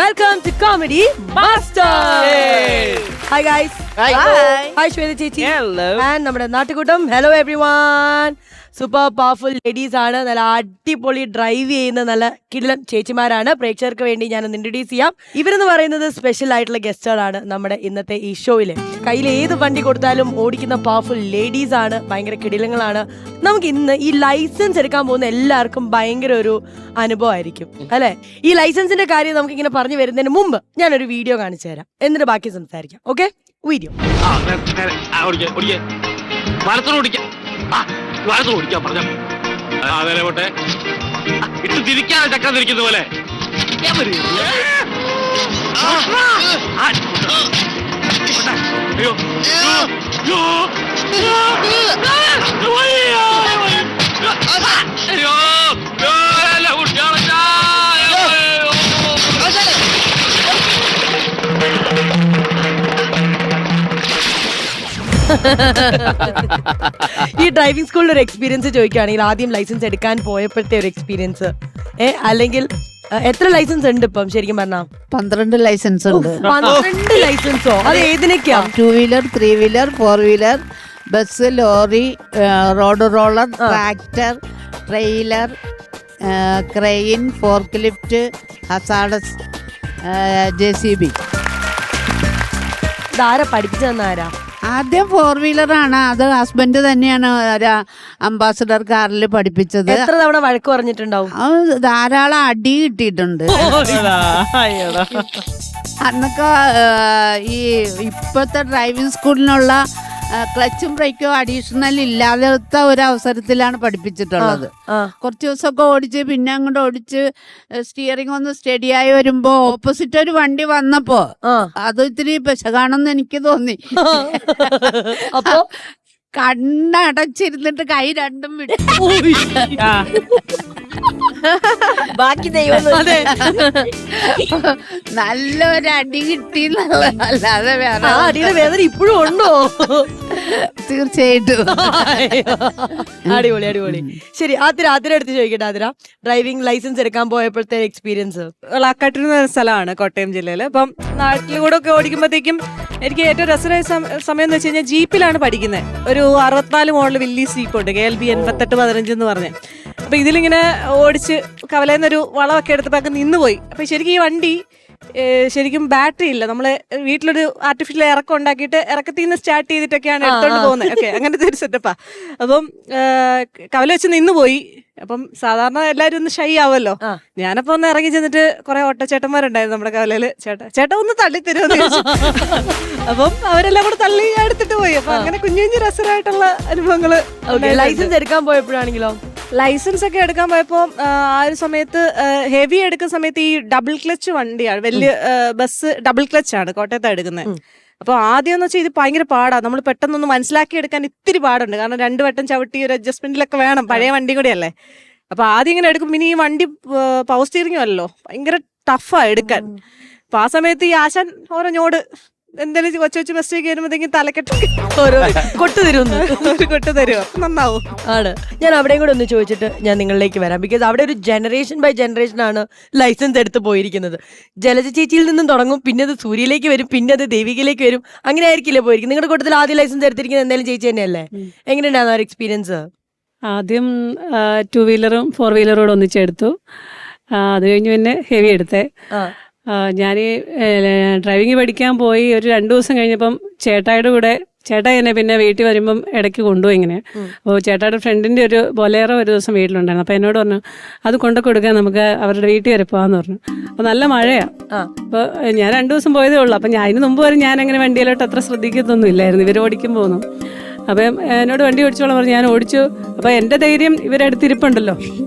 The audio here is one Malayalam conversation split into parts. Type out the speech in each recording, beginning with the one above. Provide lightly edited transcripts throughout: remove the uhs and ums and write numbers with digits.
Welcome to Comedy Master. Hi guys. Hi Shweta ചേച്ചി. Hello. And നമ്മുടെ നാട്ടുകൂട്ടം. Hello everyone. Super powerful ladies ആണ്. നല്ല അടിപൊളി ഡ്രൈവ് ചെയ്യുന്ന നല്ല കിടിലൻ ചേച്ചിമാരാണ്. പ്രേക്ഷകർക്ക് വേണ്ടി ഞാനൊന്ന് ഇൻട്രൊഡ്യൂസ് ചെയ്യാം. ഇവരെന്ന് പറയുന്നത് സ്പെഷ്യൽ ആയിട്ടുള്ള ഗസ്റ്റുകളാണ് നമ്മുടെ ഇന്നത്തെ ഈ ഷോയില്. കയ്യിൽ ഏത് വണ്ടി കൊടുത്താലും ഓടിക്കുന്ന പവർഫുൾ ലേഡീസ് ആണ്. ഭയങ്കര കിടിലങ്ങളാണ്. നമുക്ക് ഇന്ന് ഈ ലൈസൻസ് എടുക്കാൻ പോകുന്ന എല്ലാവർക്കും ഭയങ്കര ഒരു അനുഭവമായിരിക്കും അല്ലെ. ഈ ലൈസൻസിന്റെ കാര്യം നമുക്ക് ഇങ്ങനെ പറഞ്ഞു വരുന്നതിന് മുമ്പ് ഞാനൊരു വീഡിയോ കാണിച്ചു തരാം, എന്നിട്ട് ബാക്കി സംസാരിക്കാം. Okay, video. ഓടിക്കാൻ പറഞ്ഞ അതേലെ പോട്ടെ, ഇട്ട് തിരിക്കാതെ ചക്ക തിരിക്കുന്ന പോലെ. അയ്യോ ഈ ഡ്രൈവിംഗ് സ്കൂളിൽ ഒരു എക്സ്പീരിയൻസ് ചോദിക്കുകയാണെങ്കിൽ ആദ്യം ലൈസൻസ് എടുക്കാൻ പോയപ്പോഴത്തെ ഒരു എക്സ്പീരിയൻസ്, അല്ലെങ്കിൽ എത്ര ലൈസൻസ് ഉണ്ട് ഇപ്പം ശരിക്കും പറഞ്ഞാ? 12 ലൈസൻസ് ഉണ്ട്. 12 ലൈസൻസോ? അത് ഏതിനൊക്കെയാ? 2 wheeler, 3 wheeler, 4 wheeler, bus, lorry, road roller, tractor, trailer, crane, fork lift, hazardous, JCB. ഇതാരാ പഠിപ്പിച്ചു തന്ന ആരാ? ആദ്യം 4 വീലറാണ്. അത് ഹസ്ബൻഡ് തന്നെയാണ് അംബാസഡർ കാറിൽ പഠിപ്പിച്ചത്. എത്ര തവണ വഴക്ക് പറഞ്ഞിട്ടുണ്ടാവും? ധാരാളം അടി കിട്ടിയിട്ടുണ്ട്. അന്നൊക്കെ ഈ ഇപ്പോഴത്തെ ഡ്രൈവിംഗ് സ്കൂളിനുള്ള ക്ലച്ചും ബ്രേക്കും അഡീഷണൽ ഇല്ലാത്ത ഒരു അവസരത്തിലാണ് പഠിപ്പിച്ചിട്ടുള്ളത്. കുറച്ച് ദിവസമൊക്കെ ഓടിച്ച് പിന്നെ അങ്ങോട്ട് ഓടിച്ച് സ്റ്റിയറിംഗ് ഒന്ന് സ്റ്റഡിയായി വരുമ്പോ ഓപ്പോസിറ്റ് ഒരു വണ്ടി വന്നപ്പോ അത് ഇത്തിരി പെശകാണെന്ന് എനിക്ക് തോന്നി. അപ്പൊ കണ്ണടച്ചിരുന്നിട്ട് കൈ രണ്ടും വിട്ടു. ബാക്കി ദൈവം. നല്ലൊരു അടി കിട്ടി അല്ലാതെ വേറെ അടിയുടെ വേദന ഇപ്പോഴും ഉണ്ടോ? തീർച്ചയായിട്ടും. അടിപൊളി അടിപൊളി. ശരി, ആതിര അടുത്ത് ചോദിക്കട്ടെ. ആതിര, ഡ്രൈവിംഗ് ലൈസൻസ് എടുക്കാൻ പോയപ്പോഴത്തെ എക്സ്പീരിയൻസ്? ളാക്കാട്ടിൽ എന്ന സ്ഥലമാണ് കോട്ടയം ജില്ലയിൽ. അപ്പം നാട്ടിലൂടെ ഒക്കെ ഓടിക്കുമ്പോഴത്തേക്കും എനിക്ക് ഏറ്റവും രസകരമായ സമയം എന്ന് വെച്ച് കഴിഞ്ഞാൽ ജീപ്പിലാണ് പഠിക്കുന്നത്. ഒരു 64 മോഡൽ വില്ലീസ് ജീപ്പുണ്ട്, KLB 8815 എന്ന് പറഞ്ഞ്. അപ്പൊ ഇതിലിങ്ങനെ ഓടിച്ച് കവലേന്നൊരു വളമൊക്കെ എടുത്തപ്പോ നിന്നുപോയി. അപ്പൊ ശരിക്കും ഈ വണ്ടി ശരിക്കും ബാറ്ററി ഇല്ല. നമ്മള് വീട്ടിലൊരു ആർട്ടിഫിഷ്യൽ ഇറക്കം ഉണ്ടാക്കിയിട്ട് ഇറക്കത്തിൽ നിന്ന് സ്റ്റാർട്ട് ചെയ്തിട്ടൊക്കെയാണ് എടുത്തോണ്ട് പോകുന്നത്. ഓക്കെ, അങ്ങനത്തെ ഒരു സെറ്റപ്പാ. അപ്പം കവല വെച്ച് നിന്നുപോയി. അപ്പം സാധാരണ എല്ലാരും ഒന്ന് ഷൈ ആവല്ലോ. ഞാനപ്പോ ഒന്ന് ഇറങ്ങി ചെന്നിട്ട് കുറെ ഓട്ടോച്ചേട്ടന്മാരുണ്ടായിരുന്നു നമ്മുടെ കവലയില്. ചേട്ടാ ഒന്ന് തള്ളി തരുമെന്ന് ചോദിച്ചു. അപ്പം അവരെല്ലാം കൂടെ തള്ളി എടുത്തിട്ട് പോയി. അപ്പൊ അങ്ങനെ കുഞ്ഞു കുഞ്ഞു രസമായിട്ടുള്ള അനുഭവങ്ങള്. ലൈസൻസ് എടുക്കാൻ പോയപ്പോഴാണെങ്കിലോ? ലൈസൻസ് ഒക്കെ എടുക്കാൻ പോയപ്പോ ആ ഒരു സമയത്ത് ഹെവി എടുക്കുന്ന സമയത്ത് ഈ ഡബിൾ ക്ലച്ച് വണ്ടിയാണ്, വലിയ ബസ് ഡബിൾ ക്ലച്ച് ആണ് കോട്ടയത്ത് എടുക്കുന്നത്. അപ്പൊ ആദ്യം എന്ന് വെച്ചാൽ ഇത് ഭയങ്കര പാടാണ്. നമ്മൾ പെട്ടെന്നൊന്ന് മനസ്സിലാക്കി എടുക്കാൻ ഇത്തിരി പാടുണ്ട്. കാരണം 2 വട്ടം ചവിട്ടി ഒരു അഡ്ജസ്റ്റ്മെന്റിലൊക്കെ വേണം, പഴയ വണ്ടി കൂടിയല്ലേ. അപ്പൊ ആദ്യം ഇങ്ങനെ എടുക്കും. പിന്നെ ഈ വണ്ടി പവർ സ്റ്റിയറിംഗ് അല്ലല്ലോ, ഭയങ്കര ടഫാ എടുക്കാൻ. അപ്പൊ ആ സമയത്ത് ഈ ആശാൻ ഓരോ ഞോട് എന്തെങ്കിലും കൊച്ചു മിസ്റ്റേക്ക് വരുമ്പോഴത്തേക്കും തലക്കെട്ട് കൊട്ടു തരുമെന്ന് കൊട്ടു തരുമോ, നന്നാവും ആണ്. ഞാൻ അവിടെയും കൂടെ ഒന്ന് ചോദിച്ചിട്ട് ഞാൻ നിങ്ങളിലേക്ക് വരാം. ബിക്കോസ് അവിടെ ഒരു ജനറേഷൻ ബൈ ജനറേഷൻ ആണ് ലൈസൻസ് എടുത്ത് പോയിരിക്കുന്നത്. ജലജ ചേച്ചിയിൽ നിന്നും തുടങ്ങും, പിന്നെ അത് സൂര്യയിലേക്ക് വരും, പിന്നെ അത് ദേവികയിലേക്ക് വരും. അങ്ങനെ ആയിരിക്കില്ലേ പോയിരിക്കും? നിങ്ങളുടെ കൂട്ടത്തിൽ ആദ്യം ലൈസൻസ് എടുത്തിരിക്കുന്നത് എന്തായാലും ചേച്ചി തന്നെയല്ലേ? എങ്ങനെയുണ്ടായിരുന്നു ആ ഒരു എക്സ്പീരിയൻസ്? ആദ്യം 2 വീലറും 4 വീലറോട് ഒന്നിച്ചെടുത്തു. അത് കഴിഞ്ഞ് പിന്നെ ഹെവി എടുത്തേ. ഞാൻ ഡ്രൈവിംഗ് പഠിക്കാൻ പോയി ഒരു 2 ദിവസം കഴിഞ്ഞപ്പം ചേട്ടായിയുടെ കൂടെ, ചേട്ടാ എന്നെ പിന്നെ വീട്ടിൽ വരുമ്പം ഇടയ്ക്ക് കൊണ്ടുപോയി ഇങ്ങനെ. അപ്പോൾ ചേട്ടായുടെ ഫ്രണ്ടിൻ്റെ ഒരു ബൊലേറോ ഒരു ദിവസം വീട്ടിലുണ്ടായിരുന്നു. അപ്പോൾ എന്നോട് പറഞ്ഞു അത് കൊണ്ടു കൊടുക്കാൻ, നമുക്ക് അവരുടെ വീട്ടിൽ വരെ പോകാമെന്ന് പറഞ്ഞു. അപ്പോൾ നല്ല മഴയാണ്. അപ്പോൾ ഞാൻ 2 ദിവസം പോയതേ ഉള്ളൂ. അപ്പം അതിന് മുമ്പ് വരെ ഞാൻ അങ്ങനെ വണ്ടിയിലോട്ട് അത്ര ശ്രദ്ധിക്കത്തൊന്നും ഇല്ലായിരുന്നു. ഇവർ ഓടിക്കുമ്പോൾ ഒന്നും. അപ്പം എന്നോട് വണ്ടി ഓടിച്ചോളാം പറഞ്ഞു. ഞാൻ ഓടിച്ചു. അപ്പോൾ എൻ്റെ ധൈര്യം ഇവരെടുത്തിരിപ്പുണ്ടല്ലോ,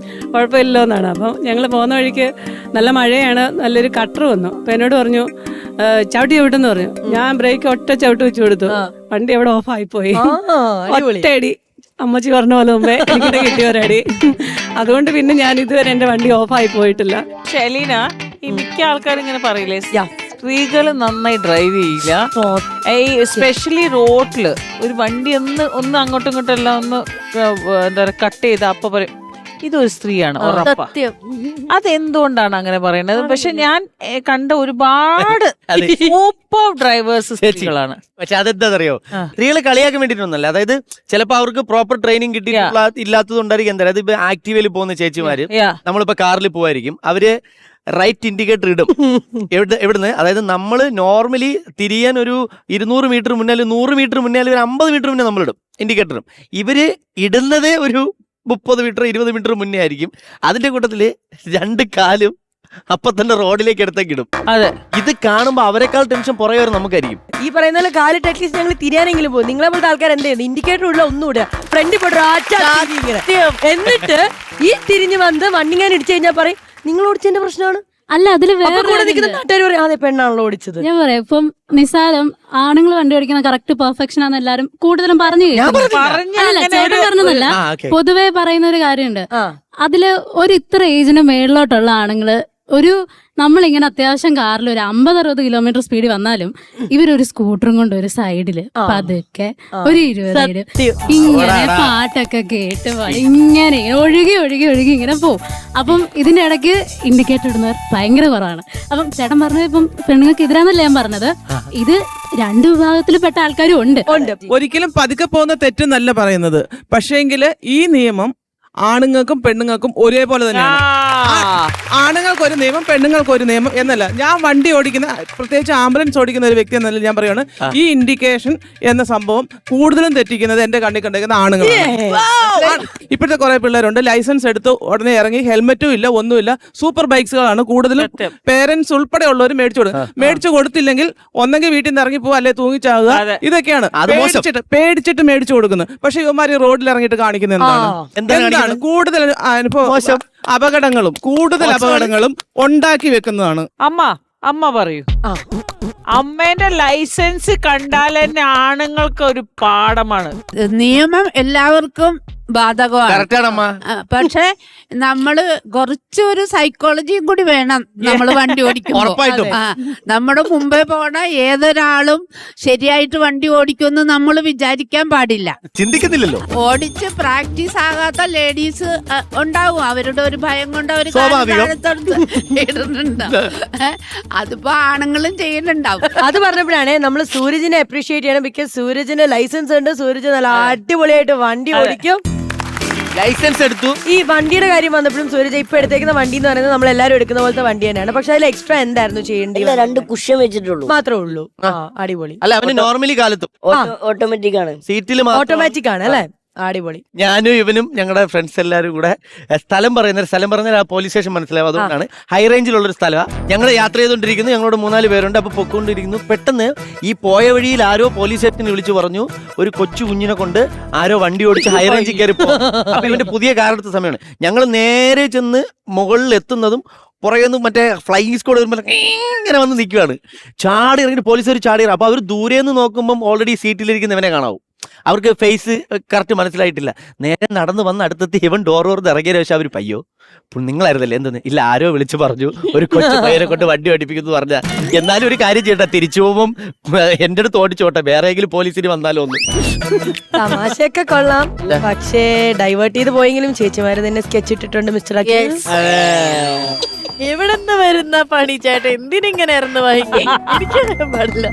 കുഴപ്പമില്ലല്ലോ എന്നാണ്. അപ്പം ഞങ്ങൾ പോകുന്ന വഴിക്ക് നല്ല മഴയാണ്, നല്ലൊരു കട്ടർ വന്നു. അപ്പം എന്നോട് പറഞ്ഞു ചവിട്ടി ചവിട്ടെന്ന് പറഞ്ഞു. ഞാൻ ബ്രേക്ക് ഒറ്റ ചവിട്ട് വെച്ച് കൊടുത്തു. വണ്ടി അവിടെ ഓഫായിപ്പോയി. ഒറ്റയടി, അമ്മച്ചി പറഞ്ഞ പോലെ മുമ്പേ എനിക്കിടെ കിട്ടിയ ഒരടി. അതുകൊണ്ട് പിന്നെ ഞാൻ ഇതുവരെ എൻ്റെ വണ്ടി ഓഫായി പോയിട്ടില്ല. ഷെലീന, ഈ മിക്ക ആൾക്കാരും ഇങ്ങനെ പറയില്ലേ, സ്ത്രീകൾ നന്നായി ഡ്രൈവ് ചെയ്യില്ല, എസ്പെഷ്യലി റോഡില് ഒരു വണ്ടി ഒന്ന് അങ്ങോട്ടും ഇങ്ങോട്ടും എല്ലാം ഒന്ന് എന്താ പറയുക കട്ട് ചെയ്ത അപ്പൊ പറയും ഇതൊരു സ്ത്രീയാണ് ഉറപ്പാ. സത്യം. അതെന്തുകൊണ്ടാണ് അങ്ങനെ പറയുന്നത്? പക്ഷെ ഞാൻ കണ്ട ഒരുപാട് സൂപ്പർ ഡ്രൈവേഴ്സ് സ്ത്രീകളാണ്. പക്ഷെ അതെന്താണെന്നറിയോ, സ്ത്രീകളെ കളിയാക്കാൻ വേണ്ടിട്ടൊന്നല്ല. അതായത് ചിലപ്പോ അവർക്ക് പ്രോപ്പർ ട്രെയിനിങ് ഇല്ലാത്തത് കൊണ്ടായിരിക്കും. എന്തായാലും അതിപ്പോ ആക്റ്റീവയിൽ പോകുന്ന ചേച്ചിമാര്, നമ്മളിപ്പോ കാറിൽ പോവായിരിക്കും, അവര് റൈറ്റ് ഇൻഡിക്കേറ്റർ ഇടും. എവിടുന്ന്, അതായത് നമ്മൾ നോർമലി തിരിയാൻ ഒരു 200 മീറ്റർ മുന്നേ, 100 മീറ്റർ മുന്നേ, ഒരു 50 മീറ്റർ മുന്നേ നമ്മളിടും ഇൻഡിക്കേറ്ററും. ഇവര് ഇടുന്നതേ ഒരു 30 മീറ്റർ 20 മീറ്റർ മുന്നേ ആയിരിക്കും. അതിന്റെ കൂട്ടത്തില് 2 കാലും അപ്പൊ തന്നെ റോഡിലേക്ക് എടുത്തേക്കിടും. അതെ, ഇത് കാണുമ്പോ അവരെക്കാൾ ടെൻഷൻ പുറകെ നമുക്കായിരിക്കും. ഈ പറയുന്ന പോലെ കാലിട്ട് അറ്റ്ലീസ്റ്റ് ഞങ്ങൾ തിരിയാനെങ്കിലും പോകും. നിങ്ങളെ പോലത്തെ ആൾക്കാർ എന്ത് ചെയ്യുന്നത്? ഇൻഡിക്കേറ്റർ ഉള്ള ഒന്നും ഇടുക, ഫ്രണ്ടിൽ പോയിട്ട് എന്നിട്ട് ഈ തിരിഞ്ഞ് വന്ന് വണ്ടിങ്ങാൻ ഇടിച്ചു കഴിഞ്ഞാൽ പറയും നിങ്ങൾ ഓടിച്ചതിന്റെ പ്രശ്നമാണ്. അല്ല, അതില് കൂടെ വേറെ നിൽക്കുന്ന നാട്ടുകാർ പറയും അതെ പെണ്ണാണല്ലോ ഓടിച്ചത്. ഞാൻ പറയാം, ഇപ്പം നിസാരം ആണുങ്ങൾ വണ്ടി ഓടിക്കുന്ന കറക്റ്റ് പെർഫെക്ഷൻ ആണെന്ന് എല്ലാരും കൂടുതലും പറഞ്ഞു അല്ല ചേട്ടൻ പറഞ്ഞതല്ല, പൊതുവെ പറയുന്ന ഒരു കാര്യമുണ്ട്. അതില് ഒരു ഇത്ര ഏജിന് മേളിലോട്ടുള്ള ആണുങ്ങള് ഒരു നമ്മളിങ്ങനെ അത്യാവശ്യം കാറിൽ ഒരു 50-60 കിലോമീറ്റർ സ്പീഡിൽ വന്നാലും ഇവരൊരു സ്കൂട്ടറും കൊണ്ട് ഒരു സൈഡില് പതുക്കെ ഒരു 20 ഇങ്ങനെ പാട്ടൊക്കെ കേട്ട് ഇങ്ങനെ ഒഴുകി ഒഴുകി ഒഴുകി ഇങ്ങനെ പോവും. അപ്പം ഇതിന്റെ ഇടയ്ക്ക് ഇൻഡിക്കേറ്റർ ഇടുന്നവർ ഭയങ്കര കുറവാണ്. അപ്പം ചേട്ടൻ പറഞ്ഞത് ഇപ്പം പെണ്ണുങ്ങൾക്ക് എതിരാന്നല്ല ഞാൻ പറഞ്ഞത്, ഇത് 2 വിഭാഗത്തിൽ പെട്ട ആൾക്കാരും ഉണ്ട്. ഒരിക്കലും പതുക്കെ പോകുന്ന തെറ്റെന്നല്ല പറയുന്നത്. പക്ഷേങ്കില് ഈ നിയമം ആണുങ്ങൾക്കും പെണ്ണുങ്ങൾക്കും ഒരേപോലെ തന്നെയാണ്. ആണുങ്ങൾക്ക് ഒരു നിയമം, പെണ്ണുങ്ങൾക്ക് ഒരു നിയമം എന്നല്ല. ഞാൻ വണ്ടി ഓടിക്കുന്ന, പ്രത്യേകിച്ച് ആംബുലൻസ് ഓടിക്കുന്ന ഒരു വ്യക്തി എന്നല്ല ഞാൻ പറയുകയാണ്, ഈ ഇൻഡിക്കേഷൻ എന്ന സംഭവം കൂടുതലും തെറ്റിക്കുന്നത് എന്റെ കണ്ണിൽ കണ്ടിരിക്കുന്ന ആണുങ്ങളാണ്. ഇപ്പോഴത്തെ കുറെ പിള്ളേരുണ്ട്, ലൈസൻസ് എടുത്ത് ഉടനെ ഇറങ്ങി ഹെൽമെറ്റും ഇല്ല, ഒന്നുമില്ല, സൂപ്പർ ബൈക്സുകളാണ് കൂടുതലും പേരൻസ് ഉൾപ്പെടെ ഉള്ളവർ മേടിച്ചു കൊടുത്തില്ലെങ്കിൽ ഒന്നെങ്കിൽ വീട്ടിൽ നിന്ന് ഇറങ്ങി പോവുക, അല്ലെ തൂങ്ങിച്ചാവുക. ഇതൊക്കെയാണ് പേടിച്ചിട്ട് മേടിച്ചു കൊടുക്കുന്നത്. പക്ഷെ ഇവന്മാര് റോഡിൽ ഇറങ്ങിയിട്ട് കാണിക്കുന്നത് എന്താണ്? കൂടുതൽ അനുഭവം അപകടങ്ങളും കൂടുതൽ അപകടങ്ങളും ഉണ്ടാക്കി വെക്കുന്നതാണ്. അമ്മ പറയൂ. അമ്മേന്റെ ലൈസൻസ് കണ്ടാൽ തന്നെ ആണുങ്ങൾക്ക് ഒരു പാഠമാണ്. നിയമം എല്ലാവർക്കും ബാധകമാണ്. പക്ഷെ നമ്മള് കുറച്ചൊരു സൈക്കോളജിയും കൂടി വേണം നമ്മൾ വണ്ടി ഓടിക്കുമ്പോൾ. നമ്മുടെ മുമ്പേ പോണ ഏതൊരാളും ശരിയായിട്ട് വണ്ടി ഓടിക്കുമെന്ന് നമ്മൾ വിചാരിക്കാൻ പാടില്ല. ചിന്തിക്കുന്നില്ലല്ലോ. ഓടിച്ച് പ്രാക്ടീസ് ആകാത്ത ലേഡീസ് ഉണ്ടാവും. അവരുടെ ഒരു ഭയം കൊണ്ട് അവർ ഇടുന്നുണ്ട്. അതിപ്പോ ആണുങ്ങളും ചെയ്യുന്നുണ്ടാവും. അത് പറഞ്ഞപ്പോഴാണ് നമ്മൾ സൂരജിനെ അപ്രീഷിയേറ്റ് ചെയ്യണം. ബിക്കോസ് സൂരജിന് ലൈസൻസ് ഉണ്ട്, സൂരജ് നല്ല അടിപൊളിയായിട്ട് വണ്ടി ഓടിക്കും. ലൈസൻസ് എടുത്തു. ഈ വണ്ടിയുടെ കാര്യം വന്നപ്പോഴും സൂരജ് ഇപ്പൊ എടുത്തേക്കുന്ന വണ്ടി എന്ന് പറയുന്നത് നമ്മൾ എല്ലാവരും എടുക്കുന്ന പോലത്തെ വണ്ടി തന്നെയാണ്. പക്ഷെ അതിൽ എക്സ്ട്രാ എന്തായിരുന്നു ചെയ്യേണ്ടത്? 2 കുഷൻ വെച്ചിട്ടുള്ളൂ മാത്രമേ ഉള്ളൂ. അടിപൊളി. അല്ല, അവന് നോർമലി കാലത്തും ഓട്ടോമാറ്റിക് ആണ്, സീറ്റിൽ ഓട്ടോമാറ്റിക് ആണ് അല്ലേ? അടിപൊളി. ഞാനും ഇവനും ഞങ്ങളുടെ ഫ്രണ്ട്സ് എല്ലാവരും കൂടെ സ്ഥലം പറഞ്ഞാൽ ആ പോലീസ് സ്റ്റേഷൻ മനസ്സിലാവും. അതുകൊണ്ടാണ് ഹൈ റേഞ്ചിലുള്ളൊരു സ്ഥലമാണ്. ഞങ്ങൾ യാത്ര ചെയ്തുകൊണ്ടിരിക്കുന്നു, ഞങ്ങളോട് 4-5 പേരുണ്ട്. അപ്പൊ പൊക്കൊണ്ടിരിക്കുന്നു, പെട്ടെന്ന് ഈ പോയ വഴിയിൽ ആരോ പോലീസ് സ്റ്റേഷനിൽ വിളിച്ചു പറഞ്ഞു ഒരു കൊച്ചു കുഞ്ഞിനെ കൊണ്ട് ആരോ വണ്ടി ഓടിച്ച് ഹൈ റേഞ്ചിൽ കയറി പോകും. അപ്പൊ ഇവന്റെ പുതിയ കാറെടുത്ത സമയമാണ്. ഞങ്ങൾ നേരെ ചെന്ന് മുകളിൽ എത്തുന്നതും പുറകെ മറ്റേ ഫ്ലൈയിങ് സ്ക്വാഡ് വരുമ്പോൾ ഇങ്ങനെ വന്ന് നിൽക്കുകയാണ്. ചാടി ഇറങ്ങിയിട്ട് പോലീസുകാർ ചാടി ഇറങ്ങും. അപ്പൊ അവർ ദൂരേന്ന് നോക്കുമ്പോൾ ഓൾറെഡി സീറ്റിലിരിക്കുന്നവനെ കാണാവും. അവർക്ക് ഫേസ് കറക്റ്റ് മനസ്സിലായിട്ടില്ല. നേരെ നടന്നു വന്ന് അടുത്തെത്തി ഇവൻ ഡോർ ഓർന്ന് ഇറങ്ങിയ ശേഷം അവർ പയ്യോ നിങ്ങളായിരുന്നല്ലേ എന്തെന്ന് ഇല്ല ആരോ വിളിച്ചു പറഞ്ഞു ഒരു കൊച്ചു പയ്യനെ കൊണ്ട് വണ്ടി ഓടിപ്പിക്കുന്നു പറഞ്ഞ. എന്നാലും ഒരു കാര്യം ചെയ്യട്ടെ, തിരിച്ചു പോകുമ്പം എന്റെ അടുത്ത് ഓടിച്ചോട്ടെ, വേറെ ഏതെങ്കിലും പോലീസിന് വന്നാലോ ഒന്ന്. തമാശയൊക്കെ കൊള്ളാം, പക്ഷേ ഡൈവേർട്ട് ചെയ്ത് പോയെങ്കിലും ചേച്ചിമാര് തന്നെ സ്കെച്ച് ഇട്ടിട്ടുണ്ട് മിസ്റ്റർ അഖിൽ. എവിടെന്ന് വരുന്ന പണി ചേട്ടൻ എന്തിനിങ്ങനെ ഇറന്ന് വാങ്ങിക്കും? എനിക്കങ്ങനെ പാടില്ല.